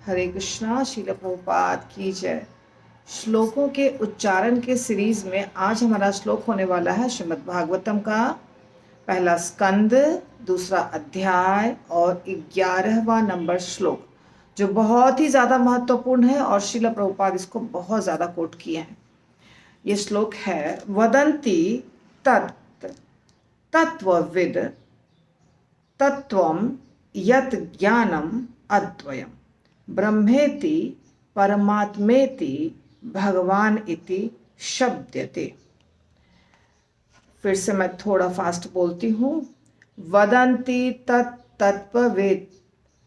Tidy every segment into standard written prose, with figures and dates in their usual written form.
हरे कृष्णा। श्रील प्रभुपाद की जय। श्लोकों के उच्चारण के सीरीज में आज हमारा श्लोक होने वाला है श्रीमद् भागवतम का पहला स्कंद, दूसरा अध्याय और 11वां नंबर श्लोक, जो बहुत ही ज्यादा महत्वपूर्ण है और श्रील प्रभुपाद इसको बहुत ज्यादा कोट किए हैं। ये श्लोक है वदन्ति तत् तत्वविद तत्वम यत् ज्ञानम अद्वयम ब्रह्मेति परमात्मेति भगवान इति शब्दते। फिर से मैं थोड़ा फास्ट बोलती हूँ। वदन्ति तत्त्वविद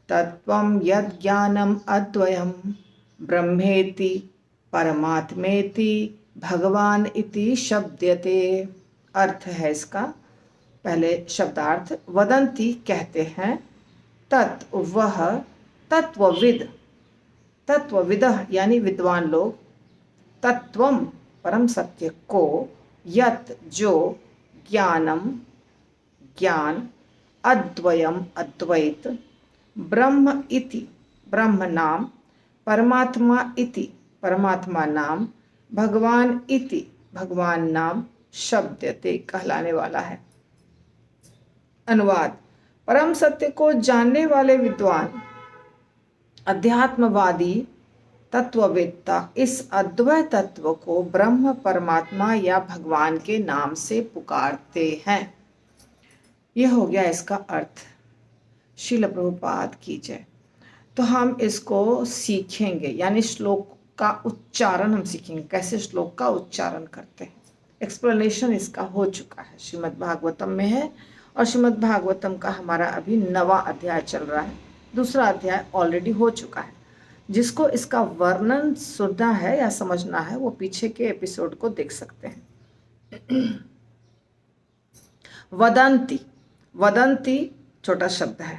तत्वम यत् ज्ञानम अद्वयम ब्रह्मेति परमात्मेति भगवान इति शब्दते। अर्थ है इसका, पहले शब्दार्थ। वदन्ति कहते हैं, तत् वह, तत्वविद तत्वविद यानी विद्वान लोग, तत्वम परम सत्य को, यत जो, ज्ञानम ज्ञान, अद्वयम अद्वैत, ब्रह्म इति ब्रह्म नाम, परमात्मा इति परमात्मा नाम, भगवान इति भगवान नाम शब्दते कहलाने वाला है। अनुवाद। परम सत्य को जानने वाले विद्वान, अध्यात्मवादी, तत्ववेत्ता इस अद्वय तत्व को ब्रह्म, परमात्मा या भगवान के नाम से पुकारते हैं। यह हो गया इसका अर्थ। श्रील प्रभुपाद की जय। तो हम इसको सीखेंगे, यानी श्लोक का उच्चारण हम सीखेंगे, कैसे श्लोक का उच्चारण करते हैं। एक्सप्लेनेशन इसका हो चुका है, श्रीमद् भागवतम में है, और श्रीमद् भागवतम का हमारा अभी 9वां अध्याय चल रहा है। दूसरा अध्याय ऑलरेडी हो चुका है। जिसको इसका वर्णन सुनना है या समझना है वो पीछे के एपिसोड को देख सकते हैं। वदन्ति, वदन्ति छोटा शब्द है,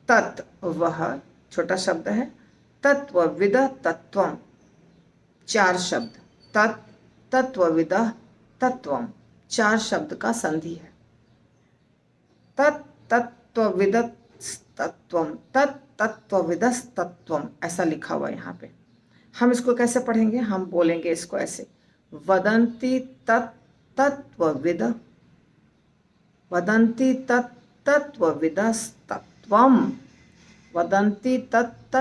तत् वह छोटा शब्द है, तत्वविद तत्वम चार शब्द, तत् तत्वविद तत्वम चार शब्द का संधि है। तत् तत्वविद तत्वम, तत् तत्वविदस् तत्वम ऐसा लिखा हुआ है यहाँ पे। हम इसको कैसे पढ़ेंगे? हम बोलेंगे इसको ऐसे, वदन्ति तत् तत्वविद, वदन्ति तत् तत्वविदस् तत्वम, वदन्ति तत्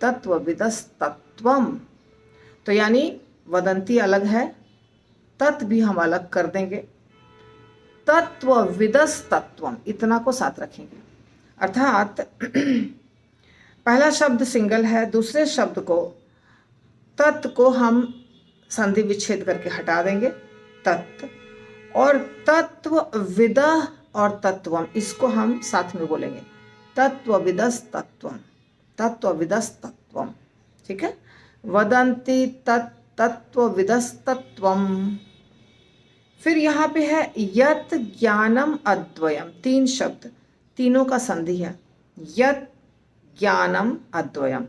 तत्वविदस् तत्वम। तो यानी वदन्ति अलग है, तत् भी हम अलग कर देंगे, तत्वविदस् तत्वम इतना को साथ रखेंगे। अर्थात पहला शब्द सिंगल है, दूसरे शब्द को, तत् को हम संधि विच्छेद करके हटा देंगे, तत्, और तत्वविद और तत्वम इसको हम साथ में बोलेंगे, तत्वविदस् तत्वम, तत्वविदस् तत्वम। ठीक है। वदन्ति तत् तत्वविदस् तत्वम। फिर यहाँ पे है यत् ज्ञानम अद्वयम, तीन शब्द, तीनों का संधि है, यत् ज्ञानम अद्वयम।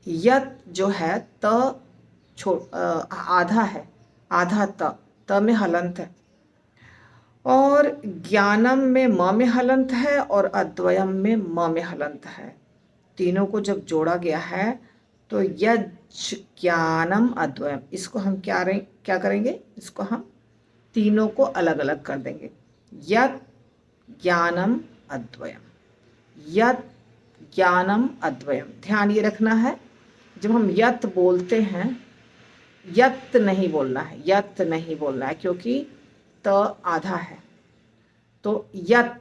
यत् जो है त आधा है, आधा त में हलंत है, और ज्ञानम में म में हलंत है, और अद्वयम में म में हलंत है। तीनों को जब जोड़ा गया है तो यज् ज्ञानम अद्वयम, इसको हम क्या करेंगे? इसको हम तीनों को अलग अलग कर देंगे, यत् ज्ञानम अद्वयम, यत् ज्ञानम अद्वयम। ध्यान ये रखना है, जब हम यत् बोलते हैं, यत् नहीं बोलना है, यत् नहीं बोलना है, क्योंकि त आधा है। तो यत्,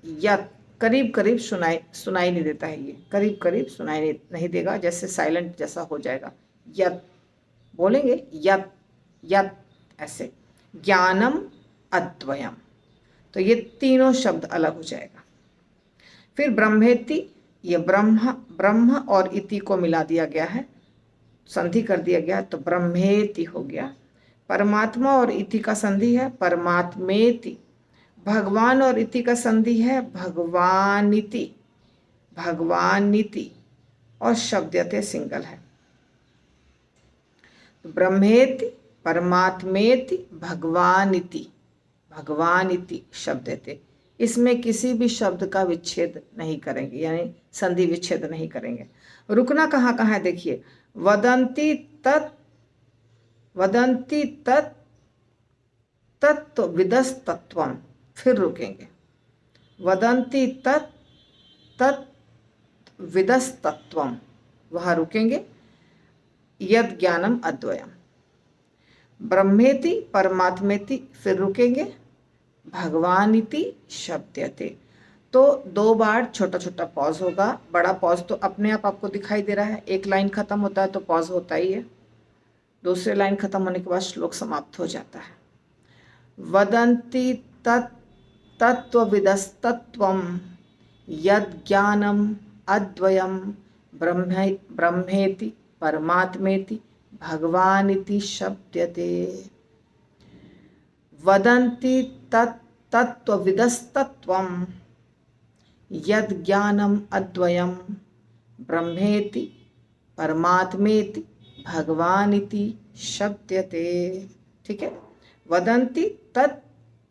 यत् करीब करीब सुनाई नहीं देता है, ये करीब करीब सुनाई नहीं देगा, जैसे साइलेंट जैसा हो जाएगा। यत् बोलेंगे, यत् यत् ऐसे। ज्ञानम अद्वयम, तो ये तीनों शब्द अलग हो जाएगा। फिर ब्रह्मेति, ये ब्रह्म और इति को मिला दिया गया है, संधि कर दिया गया, तो ब्रह्मेति हो गया। परमात्मा और इति का संधि है, परमात्मेति। भगवान और इति का संधि है, भगवानिति, भगवानिति, और शब्दते सिंगल है। ब्रह्मेति परमात्मेति भगवानिति, भगवानिति शब्दते। इसमें किसी भी शब्द का विच्छेद नहीं करेंगे, यानी संधि विच्छेद नहीं करेंगे। रुकना कहाँ कहाँ है देखिए, वदंती तत्, वदंती तत् तत्त्वविदस्तत्वम, फिर रुकेंगे, वदंती तत् तत्त्वविदस्तत्वम, वहाँ रुकेंगे। यद ज्ञानम अद्वयम, ब्रह्मेति परमात्मेति, फिर रुकेंगे, भगवानिति शब्दयते। तो 2 बार छोटा छोटा पॉज होगा, बड़ा पॉज तो अपने आप आपको दिखाई दे रहा है। एक लाइन खत्म होता है तो पॉज होता ही है, दूसरी लाइन खत्म होने के बाद श्लोक समाप्त हो जाता है। वदन्ति तत्त्वविदस्तत्वं यद ज्ञानम अद्वयम ब्रह्मेति परमात्मेति भगवानिति शब्दयते। वदन्ति तत्त्वविदस्तत्वं यद ज्ञानम अद्वयम ब्रह्मेति परमात्मेति भगवानिति शब्दयते। ठीक है, वदन्ति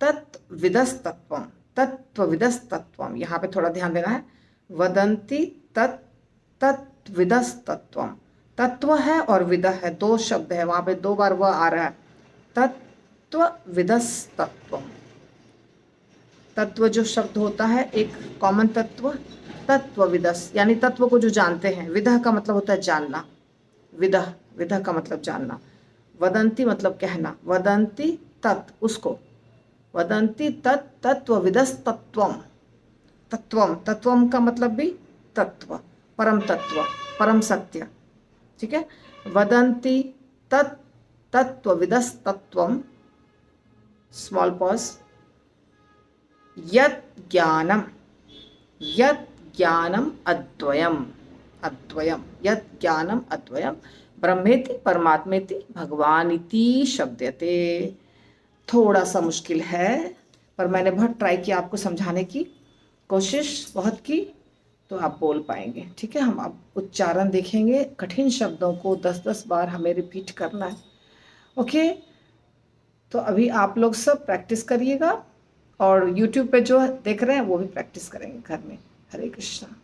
तत्त्वविदस्तत्वम, तत्त्वविदस्तत्वम, यहाँ पे थोड़ा ध्यान देना है। वदन्ति तत्त्वविदस्तत्वम, तत्व है और विद है, 2 शब्द है, वहाँ पे 2 बार वह आ रहा है। तत्त्वविदस्तत्वम, तत्व जो शब्द होता है एक कॉमन तत्व, तत्त्वविदस यानी तत्व को जो जानते हैं, विदह का मतलब होता है जानना, विदह, विदह का मतलब जानना, वदंती मतलब कहना, वदंती तत् उसको, वदंती तत्त्वविदस्तत्वम, तत्वम, तत्वम का मतलब भी तत्व, परम तत्व, परम सत्य। ठीक है, वदन्ति तत्त्वविदस्तत्वम, स्मॉल पॉज, यत् ज्ञानम, यत् ज्ञानम अद्वयम, अद्वयम, यत् ज्ञानम अद्वयम ब्रह्मेति परमात्मेति भगवानिति शब्दयते। थोड़ा सा मुश्किल है, पर मैंने बहुत ट्राई किया आपको समझाने की कोशिश बहुत की, तो आप बोल पाएंगे। ठीक है, हम अब उच्चारण देखेंगे, कठिन शब्दों को 10-10 बार हमें रिपीट करना है। ओके, तो अभी आप लोग सब प्रैक्टिस करिएगा और YouTube पे जो देख रहे हैं वो भी प्रैक्टिस करेंगे घर में। हरे कृष्णा।